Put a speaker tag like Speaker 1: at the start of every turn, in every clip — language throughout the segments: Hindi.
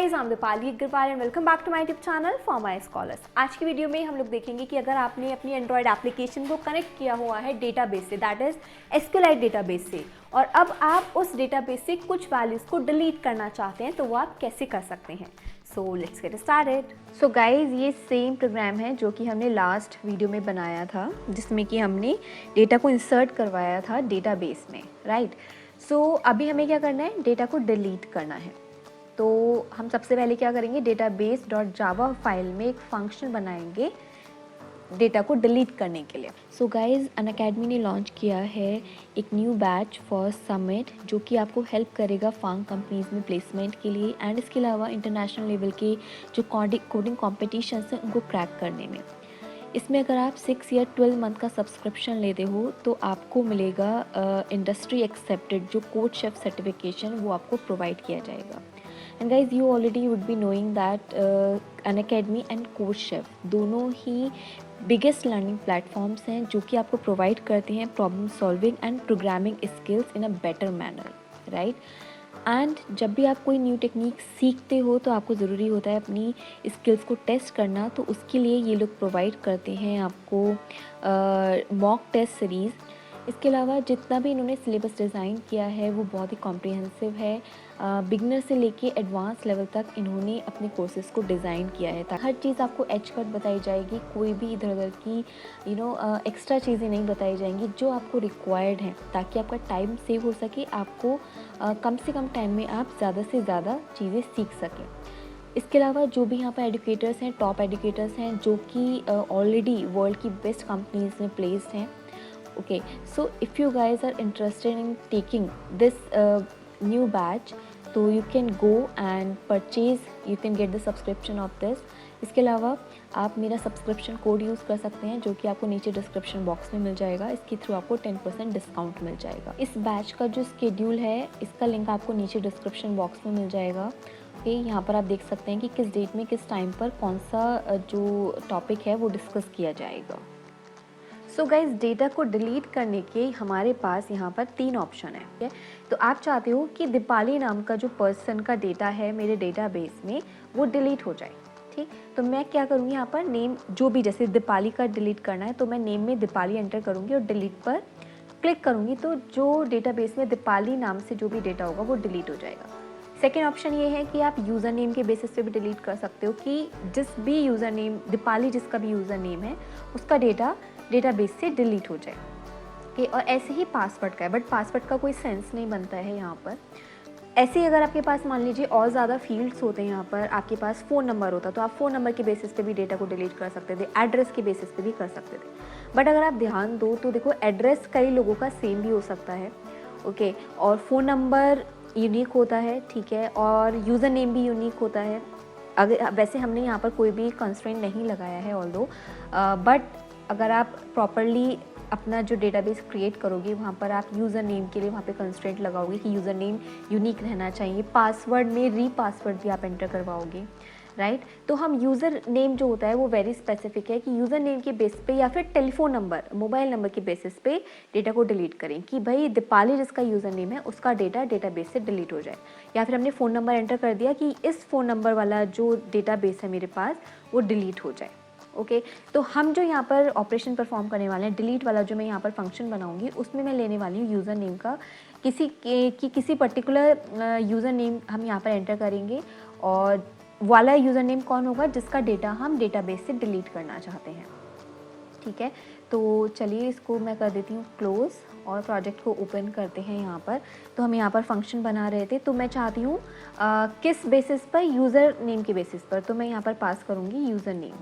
Speaker 1: Guys, I am Deepali Agarwal and welcome back to my YouTube channel for my scholars. आज की वीडियो में हम लोग देखेंगे कि अगर आपने अपनी एंड्रॉयड एप्लीकेशन को कनेक्ट किया हुआ है डेटाबेस से, दैट इज एसक्यूएलआइट डेटाबेस से, और अब आप उस डेटाबेस से कुछ वैल्यूज़ को डिलीट करना चाहते हैं, तो वो आप कैसे कर सकते हैं। So let's get started. So guys, ये सेम प्रोग्राम है जो कि हमने लास्ट वीडियो में बनाया था, जिसमें कि हमने डेटा को इंसर्ट करवाया था डेटाबेस में, राइट। सो अभी हमें क्या करना है, डेटा को डिलीट करना है। तो हम सबसे पहले क्या करेंगे, database.java फाइल में एक फंक्शन बनाएंगे डेटा को डिलीट करने के लिए। सो गाइज, अनअकैडमी ने लॉन्च किया है एक न्यू बैच फॉर समिट, जो कि आपको हेल्प करेगा फांग कंपनीज में प्लेसमेंट के लिए एंड इसके अलावा इंटरनेशनल लेवल के जो कोडिंग कॉम्पिटिशन्स हैं उनको क्रैक करने में। इसमें अगर आप 6 या 12 मंथ का सब्सक्रिप्शन लेते हो तो आपको मिलेगा इंडस्ट्री एक्सेप्टेड जो कोड शेफ सर्टिफिकेशन, वो आपको प्रोवाइड किया जाएगा। And guys, you already would be knowing that Unacademy and code chef दोनों ही बिगेस्ट लर्निंग प्लेटफॉर्म्स हैं जो कि आपको प्रोवाइड करते हैं problem solving and programming skills in a better manner, right. And जब भी आप कोई न्यू टेक्निक सीखते हो तो आपको ज़रूरी होता है अपनी स्किल्स को टेस्ट करना, तो उसके लिए ये लोग प्रोवाइड करते हैं आपको मॉक टेस्ट सीरीज़। इसके अलावा जितना भी इन्होंने सिलेबस डिज़ाइन किया है वो बहुत ही कॉम्प्रिहेंसिव है। बिगनर से लेके एडवांस लेवल तक इन्होंने अपने कोर्सेज़ को डिज़ाइन किया है, ताकि हर चीज़ आपको एच कट बताई जाएगी, कोई भी इधर उधर की एक्स्ट्रा चीज़ें नहीं बताई जाएंगी जो आपको रिक्वायर्ड हैं, ताकि आपका टाइम सेव हो सके, आपको कम से कम टाइम में आप ज़्यादा से ज़्यादा चीज़ें सीख सकें। इसके अलावा जो भी यहाँ पर एडुकेटर्स हैं, टॉप एडुकेटर्स हैं जो कि ऑलरेडी वर्ल्ड की बेस्ट कंपनीज में प्लेस्ड हैं। Okay, so if you guys are interested in taking this new batch, so you can go and purchase, you can get the subscription of this. इसके अलावा आप मेरा सब्सक्रिप्शन कोड यूज़ कर सकते हैं जो कि आपको नीचे डिस्क्रिप्शन बॉक्स में मिल जाएगा। इसके थ्रू आपको 10% डिस्काउंट मिल जाएगा। इस बैच का जो स्केड्यूल है इसका लिंक आपको नीचे डिस्क्रिप्शन बॉक्स में मिल जाएगा। ओके, यहाँ पर आप देख सकते हैं कि किस डेट में किस टाइम पर कौन सा जो टॉपिक है वो डिस्कस किया जाएगा। सो गाइज, डेटा को डिलीट करने के हमारे पास यहाँ पर 3 ऑप्शन है, ठीक है। तो आप चाहते हो कि दीपाली नाम का जो पर्सन का डेटा है मेरे डेटाबेस में वो डिलीट हो जाए, ठीक। तो मैं क्या करूँगी, यहाँ पर नेम जो भी, जैसे दीपाली का डिलीट करना है तो मैं नेम में दीपाली एंटर करूँगी और डिलीट पर क्लिक करूँगी, तो जो डेटाबेस में दीपाली नाम से जो भी डेटा होगा वो डिलीट हो जाएगा। सेकेंड ऑप्शन ये है कि आप यूज़र नेम के बेसिस पे भी डिलीट कर सकते हो, कि जिस भी यूज़र नेम, दीपाली जिसका भी यूज़र नेम है उसका डेटा डेटाबेस से डिलीट हो जाए, ओके। और ऐसे ही पासवर्ड का है, बट पासवर्ड का कोई सेंस नहीं बनता है यहाँ पर। ऐसे ही अगर आपके पास मान लीजिए और ज़्यादा फील्ड्स होते हैं, यहाँ पर आपके पास फ़ोन नंबर होता तो आप फ़ोन नंबर के बेसिस पे भी डेटा को डिलीट कर सकते थे, एड्रेस के बेसिस पे भी कर सकते थे। बट अगर आप ध्यान दो तो देखो, एड्रेस कई लोगों का सेम भी हो सकता है, ओके, और फ़ोन नंबर यूनिक होता है, ठीक है, और यूज़र नेम भी यूनिक होता है। अगर वैसे हमने यहाँ पर कोई भी कंस्ट्रेंट नहीं लगाया है ऑल्दो, बट अगर आप प्रॉपरली अपना जो डेटाबेस क्रिएट करोगे वहाँ पर आप यूज़र नेम के लिए वहाँ पे कंस्ट्रेंट लगाओगे कि यूज़र नेम यूनिक रहना चाहिए। पासवर्ड में रीपासवर्ड भी आप एंटर करवाओगे, राइट। तो हम यूज़र नेम जो होता है वो वेरी स्पेसिफिक है कि यूज़र नेम के बेस पे या फिर टेलीफोन नंबर, मोबाइल नंबर के बेसिस पे डेटा को डिलीट करें, कि भाई दीपाली जिसका यूज़र नेम है उसका डेटा डेटाबेस से डिलीट हो जाए। या फिर हमने फ़ोन नंबर एंटर कर दिया कि इस फ़ोन नंबर वाला जो डेटाबेस है मेरे पास वो डिलीट हो जाए, ओके। तो हम जो यहाँ पर ऑपरेशन परफॉर्म करने वाले हैं, डिलीट वाला जो मैं यहाँ पर फंक्शन बनाऊंगी, उसमें मैं लेने वाली हूँ यूज़र नेम का किसी पर्टिकुलर यूज़र नेम हम यहाँ पर एंटर करेंगे, और वाला यूज़र नेम कौन होगा जिसका डेटा हम डेटाबेस से डिलीट करना चाहते हैं, ठीक है। तो चलिए इसको मैं कर देती हूँ क्लोज़ और प्रोजेक्ट को ओपन करते हैं। यहाँ पर तो हम यहाँ पर फंक्शन बना रहे थे, तो मैं चाहती हूँ किस बेसिस पर, यूज़र नेम के बेसिस पर, तो मैं यहाँ पर पास करूँगी यूज़र नेम।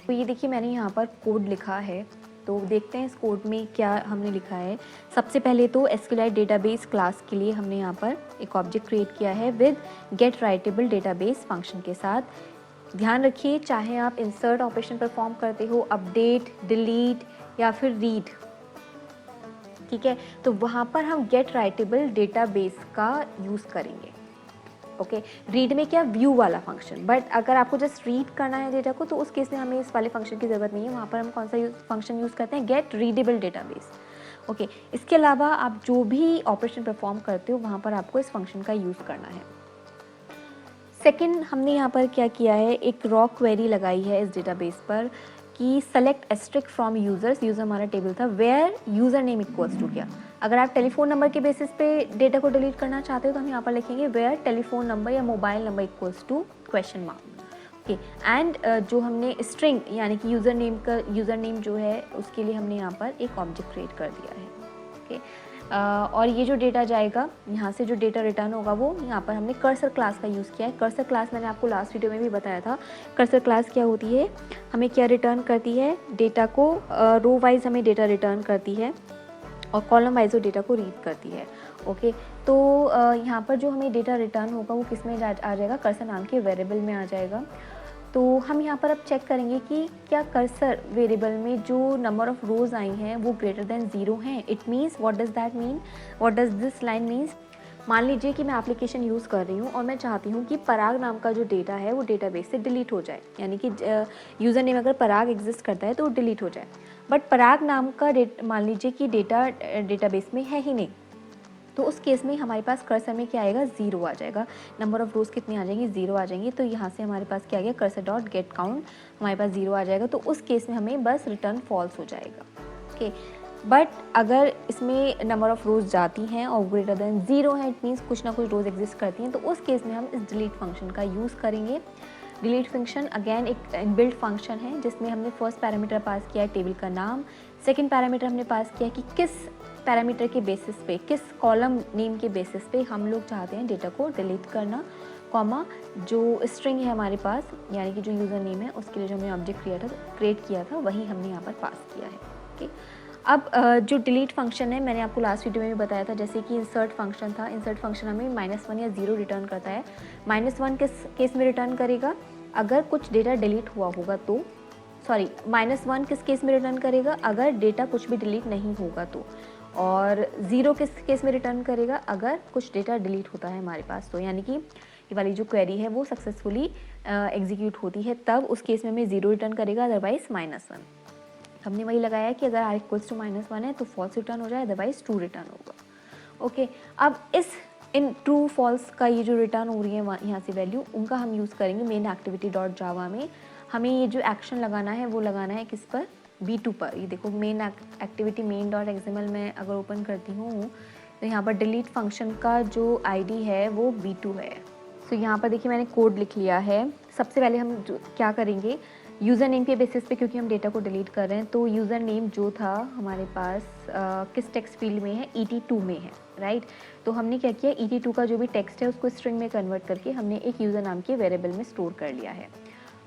Speaker 1: तो ये देखिए मैंने यहाँ पर कोड लिखा है, तो देखते हैं इस कोड में क्या हमने लिखा है। सबसे पहले तो एसक्यूएलआइट डेटाबेस क्लास के लिए हमने यहाँ पर एक ऑब्जेक्ट क्रिएट किया है with get writable database function के साथ। ध्यान रखिए, चाहे आप इंसर्ट ऑपरेशन परफॉर्म करते हो, अपडेट, डिलीट या फिर रीड, ठीक है, तो वहाँ पर हम गेट राइटेबल डेटाबेस का यूज़ करेंगे, ओके। रीड में क्या, व्यू वाला फंक्शन, बट अगर आपको जस्ट रीड करना है डेटा को तो उस केस में हमें इस वाले फंक्शन की ज़रूरत नहीं है। वहाँ पर हम कौन सा फंक्शन यूज़ करते हैं, गेट रीडेबल डेटाबेस, ओके। इसके अलावा आप जो भी ऑपरेशन परफॉर्म करते हो वहाँ पर आपको इस फंक्शन का यूज़ करना है। सेकंड हमने यहाँ पर क्या किया है, एक रॉ क्वेरी लगाई है इस डेटाबेस पर कि select asterisk from users, user हमारा टेबल था, where user name equals to क्या। अगर आप टेलीफोन नंबर के बेसिस पे डेटा को डिलीट करना चाहते हो तो हम यहाँ पर लिखेंगे वेयर टेलीफोन नंबर या mobile number equals to question mark. Okay, and जो हमने स्ट्रिंग यानी कि यूज़र नेम का, यूज़र नेम जो है उसके लिए हमने यहाँ पर एक ऑब्जेक्ट क्रिएट कर दिया है। ओके, और ये जो डेटा जाएगा यहाँ से, जो डेटा रिटर्न होगा वो यहाँ पर हमने कर्सर क्लास का यूज़ किया है। कर्सर क्लास मैंने आपको लास्ट वीडियो में भी बताया था। कर्सर क्लास क्या होती है, हमें क्या रिटर्न करती है, डेटा को रो वाइज हमें डेटा रिटर्न करती है और कॉलम वाइज वो डेटा को रीड करती है। ओके, तो यहाँ पर जो हमें डेटा रिटर्न होगा वो किस में आ जाएगा, कर्सर नाम के वेरिएबल में आ जाएगा। तो हम यहाँ पर अब चेक करेंगे कि क्या कर्सर वेरिएबल में जो नंबर ऑफ रोज़ आई हैं वो ग्रेटर देन 0 हैं। It means what does that mean, what does this line means. मान लीजिए कि मैं एप्लीकेशन यूज़ कर रही हूँ और मैं चाहती हूँ कि पराग नाम का जो डेटा है वो डेटाबेस से डिलीट हो जाए, यानी कि यूज़र नेम अगर पराग एग्जिस्ट करता है तो वो डिलीट हो जाए, बट पराग नाम का मान लीजिए कि डेटा डेटाबेस में है ही नहीं, तो उस केस में हमारे पास कर्सर में क्या आएगा, 0 आ जाएगा। नंबर ऑफ रोज़ कितनी आ जाएंगी, 0 आ जाएंगी। तो यहाँ से हमारे पास क्या आ गया, कर्सर डॉट गेट काउंट, हमारे पास 0 आ जाएगा। तो उस केस में हमें बस रिटर्न फॉल्स हो जाएगा। ओके, बट अगर इसमें नंबर ऑफ रोज़ जाती हैं और ग्रेटर देन 0 है, इट मीन्स कुछ ना कुछ रोज़ एग्जिस्ट करती हैं, तो उस केस में हम इस डिलीट फंक्शन का यूज़ करेंगे। डिलीट फंक्शन अगेन एक इनबिल्ट फंक्शन है जिसमें हमने फर्स्ट पैरामीटर पास किया है टेबल का नाम, सेकंड पैरामीटर हमने पास किया है कि किस पैरामीटर के बेसिस पे, किस कॉलम नेम के बेसिस पे हम लोग चाहते हैं डेटा को डिलीट करना, कॉमा जो स्ट्रिंग है हमारे पास यानी कि जो यूज़र नेम है उसके लिए जो हमने ऑब्जेक्ट क्रिएट किया था वही हमने यहाँ पर पास किया है। ओके, अब जो डिलीट फंक्शन है मैंने आपको लास्ट वीडियो में भी बताया था, जैसे कि इंसर्ट फंक्शन था। इंसर्ट फंक्शन हमें -1 या 0 रिटर्न करता है। -1 किस केस में रिटर्न करेगा, अगर कुछ डेटा डिलीट हुआ होगा तो, सॉरी -1 किस केस में रिटर्न करेगा, अगर डेटा कुछ भी डिलीट नहीं होगा तो, और 0 किस केस में रिटर्न करेगा, अगर कुछ डेटा डिलीट होता है हमारे पास तो, यानी कि ये वाली जो क्वेरी है वो सक्सेसफुली एग्जीक्यूट होती है तब उस केस में हमें 0 रिटर्न करेगा, अदरवाइज -1। हमने वही लगाया है कि अगर r इक्वल्स टू -1 है तो फॉल्स रिटर्न हो जाए, अदरवाइज ट्रू रिटर्न होगा। ओके, अब इन ट्रू फॉल्स का ये जो रिटर्न हो रही है यहाँ से वैल्यू, उनका हम यूज़ करेंगे मेन एक्टिविटी डॉट जावा में। हमें ये जो एक्शन लगाना है वो लगाना है किस पर, B2 पर। ये देखो main activity main dot XML में अगर ओपन करती हूँ तो यहाँ पर डिलीट फंक्शन का जो ID है वो B2 है। सो यहाँ पर देखिए मैंने कोड लिख लिया है। सबसे पहले हम क्या करेंगे, यूज़र नेम के बेसिस पे, क्योंकि हम डेटा को डिलीट कर रहे हैं तो यूज़र नेम जो था हमारे पास किस टेक्स्ट फील्ड में है, ET2 में है, राइट। तो हमने क्या किया, ET2 का जो भी टेक्स्ट है उसको स्ट्रिंग में कन्वर्ट करके हमने एक यूज़र नाम के वेरिएबल में स्टोर कर लिया है।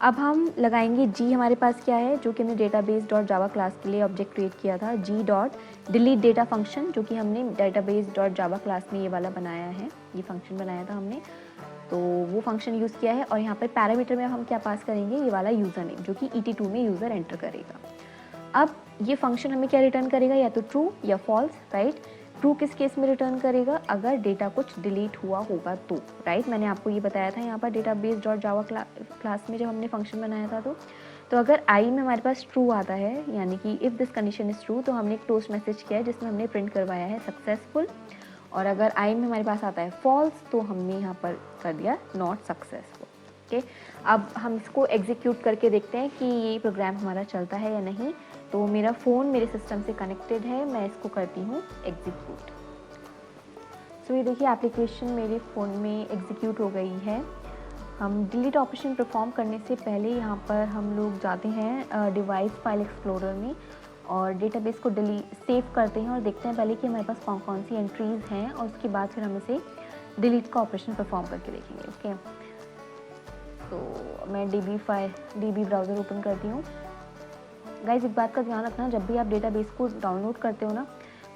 Speaker 1: अब हम लगाएंगे जी, हमारे पास क्या है, जो कि हमने डेटाबेस डॉट जावा क्लास के लिए ऑब्जेक्ट क्रिएट किया था, जी डॉट डिलीट डेटा फंक्शन, जो कि हमने डेटाबेस डॉट जावा क्लास में ये वाला बनाया है, ये फंक्शन बनाया था हमने, तो वो फंक्शन यूज़ किया है। और यहाँ पर पैरामीटर में हम क्या पास करेंगे, ये वाला यूज़र नेम जो कि ET2 में यूज़र एंटर करेगा। अब ये फंक्शन हमें क्या रिटर्न करेगा, या तो ट्रू या फॉल्स, राइट। ट्रू किस केस में रिटर्न करेगा, अगर डेटा कुछ डिलीट हुआ होगा तो, राइट। मैंने आपको ये बताया था यहाँ पर डेटाबेस डॉट जावा क्लास में जब हमने फंक्शन बनाया था तो अगर आई में हमारे पास ट्रू आता है, यानी कि if this condition is true, तो हमने एक टोस्ट मैसेज किया है जिसमें हमने प्रिंट करवाया है सक्सेसफुल। और अगर आई में हमारे पास आता है फॉल्स तो हमने यहाँ पर कर दिया नॉट सक्सेसफुल। ओके, अब हम इसको एग्जीक्यूट करके देखते हैं कि ये प्रोग्राम हमारा चलता है या नहीं। तो मेरा फ़ोन मेरे सिस्टम से कनेक्टेड है, मैं इसको करती हूँ एग्जीक्यूट। सो ये देखिए एप्लीकेशन मेरे फ़ोन में एग्जीक्यूट हो गई है। हम डिलीट ऑपरेशन परफॉर्म करने से पहले यहाँ पर हम लोग जाते हैं डिवाइस फाइल एक्सप्लोरर में और डेटाबेस को सेव करते हैं और देखते हैं पहले कि हमारे पास कौन कौन सी एंट्रीज़ हैं, और उसके बाद फिर हम इसे डिलीट का ऑपरेशन परफॉर्म करके देखेंगे। ओके, तो मैं DB ब्राउज़र ओपन करती हूँ। गाइस एक बात का ध्यान रखना, जब भी आप डेटाबेस को डाउनलोड करते हो ना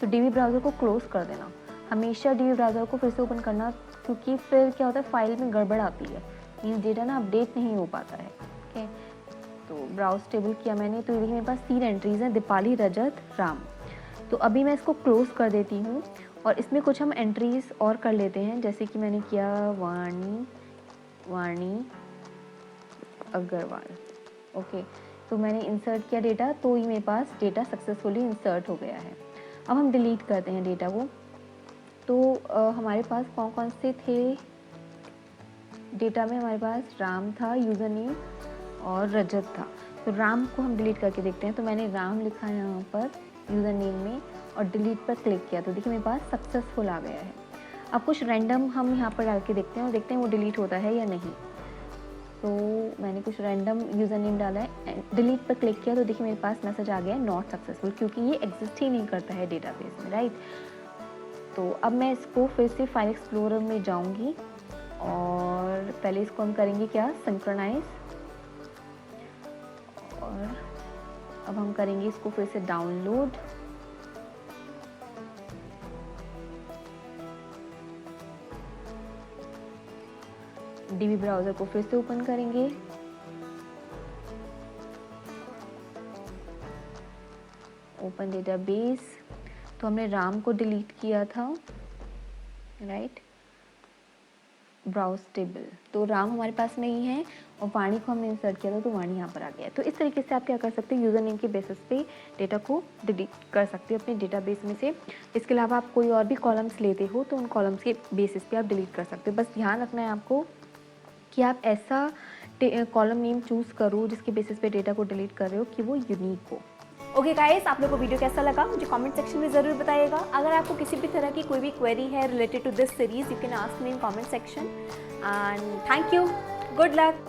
Speaker 1: तो DB ब्राउज़र को क्लोज़ कर देना, हमेशा DB ब्राउज़र को फिर से ओपन करना, क्योंकि फिर क्या होता है फाइल में गड़बड़ आती है, मीन्स डेटा ना अपडेट नहीं हो पाता है। ओके, तो ब्राउज टेबल किया मैंने, तो ये देखिए मेरे पास 3 एंट्रीज़ हैं, दीपाली, रजत, राम। तो अभी मैं इसको क्लोज़ कर देती हूँ और इसमें कुछ हम एंट्रीज़ और कर लेते हैं, जैसे कि मैंने किया वाणी अग्रवाल। ओके, तो मैंने इंसर्ट किया डेटा, तो ये मेरे पास डेटा सक्सेसफुली इंसर्ट हो गया है। अब हम डिलीट करते हैं डेटा को। तो हमारे पास कौन कौन से थे, डेटा में हमारे पास राम था, यूज़र नेम और रजत था। तो राम को हम डिलीट करके देखते हैं। तो मैंने राम लिखा है यहाँ पर यूज़र नेम में और डिलीट पर क्लिक किया तो देखिए मेरे पास सक्सेसफुल आ गया है। अब कुछ रैंडम हम यहाँ पर डाल के देखते हैं और देखते हैं वो डिलीट होता है या नहीं। तो मैंने कुछ रैंडम यूज़र नेम डाला है, डिलीट पर क्लिक किया तो देखिए मेरे पास मैसेज आ गया है नॉट सक्सेसफुल, क्योंकि ये एग्जिस्ट ही नहीं करता है डेटाबेस में, राइट। तो अब मैं इसको फिर से फाइल एक्सप्लोरर में जाऊंगी और पहले इसको हम करेंगे क्या, सिंक्रोनाइज। और अब हम करेंगे इसको फिर से डाउनलोड। डीबी ब्राउज़र को फिर से ओपन करेंगे। Open database. तो हमने राम को डिलीट किया था, राइट। ब्राउज टेबल, तो राम हमारे पास नहीं है और वाणी को हमने इंसर्ट किया था तो वाणी यहाँ पर आ गया। तो इस तरीके से आप क्या कर सकते हैं, यूज़र नेम के बेसिस पे डेटा को डिलीट कर सकते हो अपने डेटाबेस में से। इसके अलावा आप कोई और भी कॉलम्स लेते हो तो उन कॉलम्स के बेसिस पे आप डिलीट कर सकते हो। बस ध्यान रखना है आपको कि आप ऐसा कॉलम नेम चूज़ करो जिसके बेसिस पे डेटा को डिलीट कर रहे हो कि वो यूनिक हो। ओके गाइस, आप लोगों को वीडियो कैसा लगा मुझे कमेंट सेक्शन में ज़रूर बताइएगा। अगर आपको किसी भी तरह की कोई भी क्वेरी है related to this series, you can ask me in comment section. And thank you, good luck.